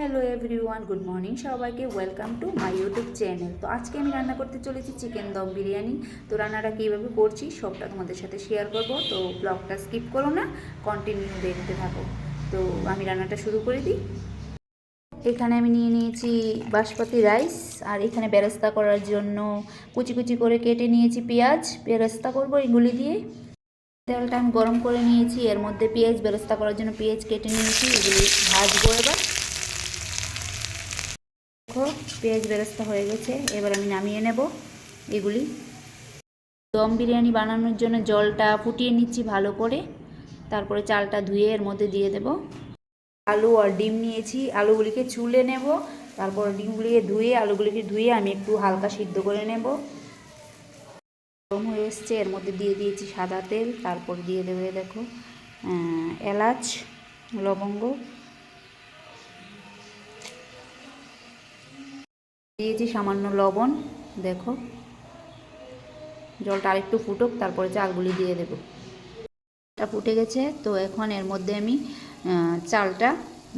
Hello everyone, good morning সবাইকে। Welcome to my YouTube channel. তো আজকে আমি রান্না করতে চলেছি চিকেন দম বিরিয়ানি। তো রান্নাটা কীভাবে করছি সবটা তোমাদের সাথে শেয়ার করব। তো ব্লগটা স্কিপ করো না, কন্টিনিউ দেখতে থাকো। তো আমি রান্নাটা শুরু করে দিই। এখানে আমি নিয়ে নিয়েছি বাসমতি রাইস, আর এখানে বেরেস্তা করার জন্য কুচি কুচি করে কেটে নিয়েছি পেঁয়াজ। বেরেস্তা করবো এগুলি দিয়ে। তেলটা আমি গরম করে নিয়েছি, এর মধ্যে পেঁয়াজ বেরেস্তা করার জন্য পেঁয়াজ কেটে নিয়েছি, এগুলি ভাজবো। এবার দেখো পেঁয়াজ বেরেস্তা হয়ে গেছে, এবার আমি নামিয়ে নেব এগুলি। দম বিরিয়ানি বানানোর জন্য জলটা ফুটিয়ে নিচ্ছি ভালো করে, তারপরে চালটা ধুয়ে এর মধ্যে দিয়ে দেব। আলু আর ডিম নিয়েছি, আলুগুলিকে ছুলে নেব, তারপর ডিমগুলিকে ধুয়ে আলুগুলিকে ধুয়ে আমি একটু হালকা সিদ্ধ করে নেব। গরম হয়ে এসছে, এর মধ্যে দিয়ে দিয়েছি সাদা তেল, তারপর দিয়ে দেবে দেখো এলাচ, লবঙ্গ, দিয়েছি সামান্য লবণ। দেখো জলটা আরেকটু ফুটুক, তারপরে চালগুলি দিয়ে দেব। এটা ফুটে গেছে, তো এখন এর মধ্যে আমি চালটা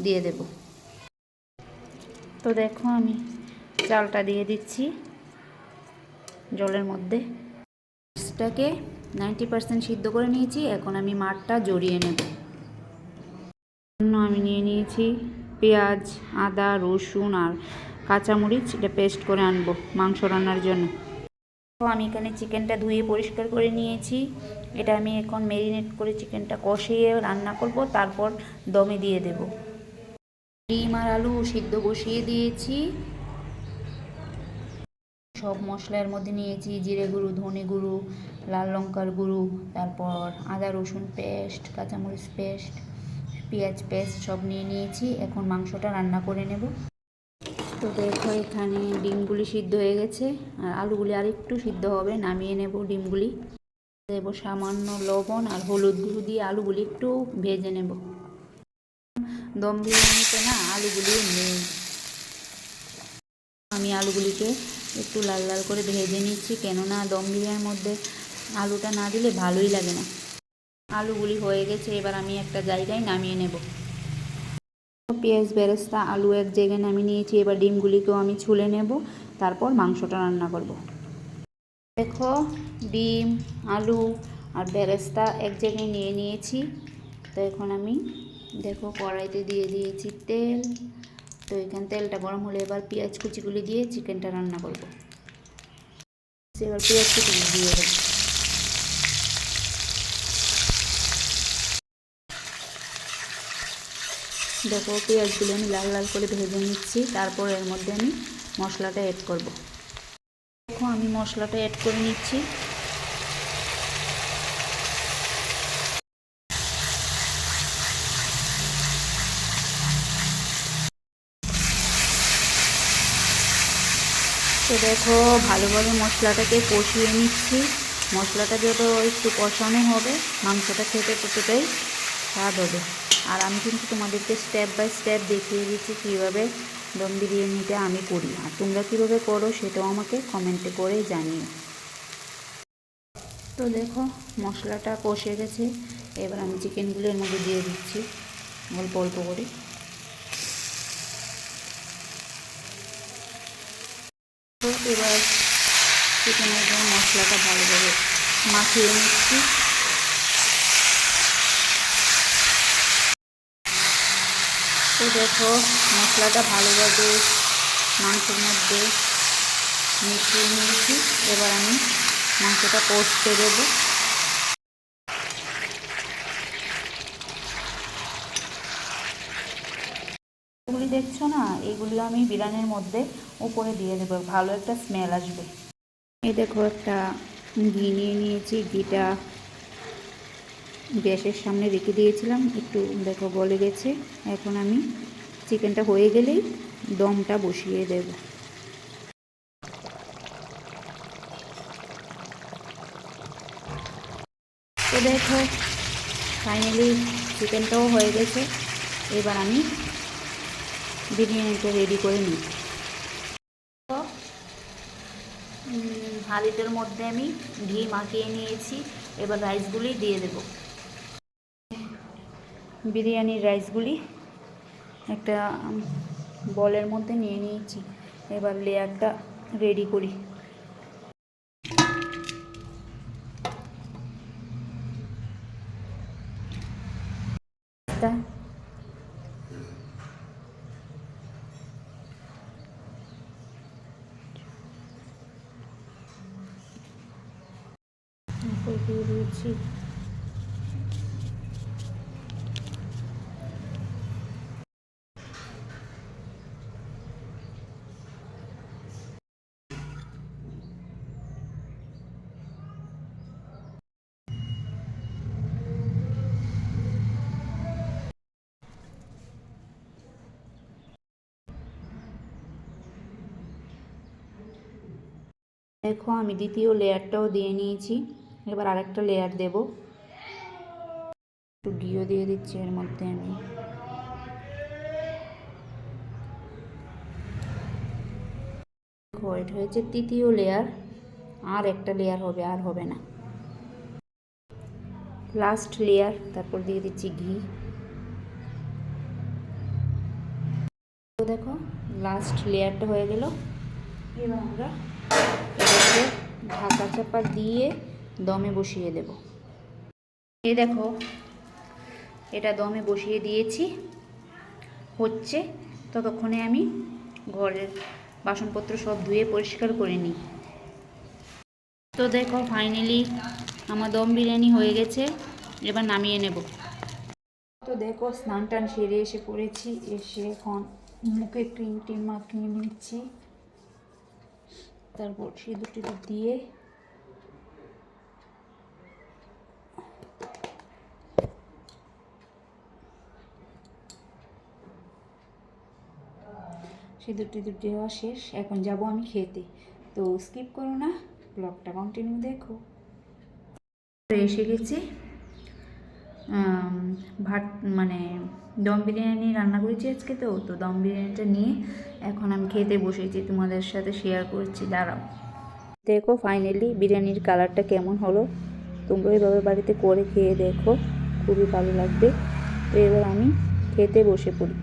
দিয়ে দেব। তো দেখো আমি চালটা দিয়ে দিচ্ছি জলের মধ্যে। মাছটাকে 90% সিদ্ধ করে নিয়েছি, এখন আমি মাঠটা জড়িয়ে নেব। আমি নিয়ে নিয়েছি পেঁয়াজ, আদা, রসুন আর কাঁচামরিচ, এটা পেস্ট করে আনবো মাংস রান্নার জন্য। আমি এখানে চিকেনটা ধুয়ে পরিষ্কার করে নিয়েছি, এটা আমি এখন ম্যারিনেট করে চিকেনটা কষিয়ে রান্না করব, তারপর দমে দিয়ে দেব। ডিম আর আলু সিদ্ধ বসিয়ে দিয়েছি। সব মশলার মধ্যে নিয়েছি জিরে গুঁড়ো, ধনে গুঁড়ো, লাল লঙ্কার গুঁড়ো, তারপর আদা রসুন পেস্ট, কাঁচামরিচ পেস্ট, পেঁয়াজ পেস্ট সব নিয়ে নিয়েছি। এখন মাংসটা রান্না করে নেব। তো দেখো এখানে ডিমগুলি সিদ্ধ হয়ে গেছে, আর আলুগুলি আরেকটু সিদ্ধ হবে, নামিয়ে নেব ডিমগুলি। দেব সামান্য লবণ আর হলুদ গুঁড়ো দিয়ে আলুগুলি একটু ভেজে নেব। দম বিরিয়ানিতে না আলুগুলি নেই, আমি আলুগুলিকে একটু লাল লাল করে ভেজে নিচ্ছি, কেননা দম বিরিয়ানির মধ্যে আলুটা না দিলে ভালোই লাগে না। আলুগুলি হয়ে গেছে, এবার আমি একটা জায়গায় নামিয়ে নেব। পেঁয়াজ বেরেস্তা আলু এক জায়গায় নামিয়ে নিয়েছি, এবার ডিমগুলিকেও আমি ছুলে নেব, তারপর মাংসটা রান্না করব। দেখো ডিম, আলু আর বেরেস্তা এক জায়গায় নিয়ে নিয়েছি। তো এখন আমি দেখো কড়াইতে দিয়ে দিয়েছি তেল। তো এখানে তেলটা গরম হলে এবার পেঁয়াজ কুচিগুলি দিয়ে চিকেনটা রান্না করব। এবার পেঁয়াজ কুচিগুলি দিয়ে দেবো। দেখো পেঁয়াজগুলো আমি লাল লাল করে ভেজে নিচ্ছি, তারপর এর মধ্যে আমি মশলাটা অ্যাড করব। দেখো আমি মশলাটা অ্যাড করে নিচ্ছি। তো দেখো ভালোভাবে মশলাটাকে কষিয়ে নিচ্ছি। মশলাটা যত একটু কষানো হবে মাংসটা খেতে ততটাই স্বাদ হবে। আর আমি কিন্তু তোমাদেরকে স্টেপ বাই স্টেপ দেখিয়ে দিচ্ছি কীভাবে দম বিরিয়ানিটা আমি করি, আর তোমরা কীভাবে করো সেটাও আমাকে কমেন্টে করে জানিও। তো দেখো মশলাটা কষে গেছে, এবার আমি চিকেনগুলো এর মধ্যে দিয়ে দিচ্ছি অল্প অল্প করে। তো এবার চিকেনের জন্য মশলাটা ভালোভাবে মাখিয়ে নিচ্ছি। তো দেখো মশলাটা ভালোভাবে মাংসের মধ্যে মিশিয়ে নিয়েছি, এবার আমি মাংসটা কষতে দেবো। এগুলি দেখছো না, এগুলি আমি বিরিয়ানির মধ্যে উপরে দিয়ে দেবো, ভালো একটা স্মেল আসবে। এই দেখো একটা ঘি নিয়ে নিয়েছি, ঘিটা গ্যাসের সামনে রেখে দিয়েছিলাম, একটু দেখো গলে গেছে। এখন আমি চিকেনটা হয়ে গেলেই দমটা বসিয়ে দেব। তো দেখো ফাইনালি চিকেনটাও হয়ে গেছে, এবার আমি বিরিয়ানিটা রেডি করে নিই। হাঁড়িটার মধ্যে আমি ঘি মাখিয়ে নিয়েছি, এবার রাইসগুলি দিয়ে দেব। বিরিয়ানির রাইসগুলি একটা বলের মধ্যে নিয়ে নিয়েছি। এবার লেয়ারটা রেডি করি। দিয়ে দিয়েছি দেখো আমি দ্বিতীয় লেয়ারটাও দিয়ে নিয়েছি। এবার আরেকটা লেয়ার দেব। একটু ঘিও দিয়ে দিচ্ছি এর মধ্যে আমি। এটা হয়েছে তৃতীয় লেয়ার, আর একটা লেয়ার হবে, আর হবে না। লাস্ট লেয়ার, তারপর দিয়ে দিচ্ছি ঘি। দেখো লাস্ট লেয়ারটা হয়ে গেল। এবার আমরা এটাকে ঢাকা চাপা দিয়ে দমে বসিয়ে দেব। এই দেখো এটা দমে বসিয়ে দিয়েছি, হচ্ছে। ততক্ষণে আমি ঘরের বাসনপত্র সব ধুয়ে পরিষ্কার করে নিই। তো দেখো ফাইনালি আমার দম বিরিয়ানি হয়ে গেছে। এবার নামিয়ে নেব। তো দেখো স্নান টান সেরে এসে পড়েছি। এসে এখন মুখে ক্রিম টিম মাখিয়ে নিচ্ছি। তারপর সিঁদুর টিঁদুর দিয়ে সিঁদুর টিঁদুর দেওয়া শেষ। এখন যাব আমি খেতে। তো স্কিপ করো না, ব্লগটা কন্টিনিউ দেখো। এসে গেছি, ভাত মানে দম বিরিয়ানি রান্না করেছি আজকে। তো দম বিরিয়ানিটা নিয়ে এখন আমি খেতে বসেছি, তোমাদের সাথে শেয়ার করছি। দাঁড়াও দেখো ফাইনালি বিরিয়ানির কালারটা কেমন হলো। তোমরা এইভাবে বাড়িতে করে খেয়ে দেখো, খুবই ভালো লাগবে। তো এবার আমি খেতে বসে পড়ি।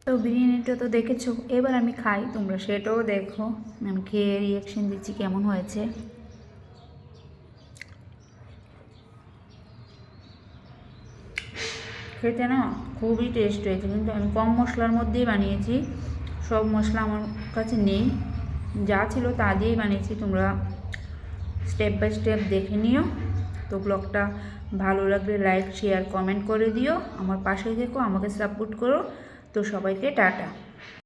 তো বিরিয়ানিটা তো দেখেছো, এবার আমি খাই, তোমরা সেটাও দেখো। আমি খেয়ে রিয়াকশন দিচ্ছি কেমন হয়েছে। খেতে না খুবই টেস্ট হয়েছে, কিন্তু আমি কম মশলার মধ্যেই বানিয়েছি। সব মশলা আমার কাছে নেই, যা ছিল তা দিয়েই বানিয়েছি। তোমরা স্টেপ বাই স্টেপ দেখে নিও। তো ব্লগটা ভালো লাগলে লাইক শেয়ার কমেন্ট করে দিও। আমার পাশে থেকো, আমাকে সাপোর্ট করো। তো সবাইকে টাটা।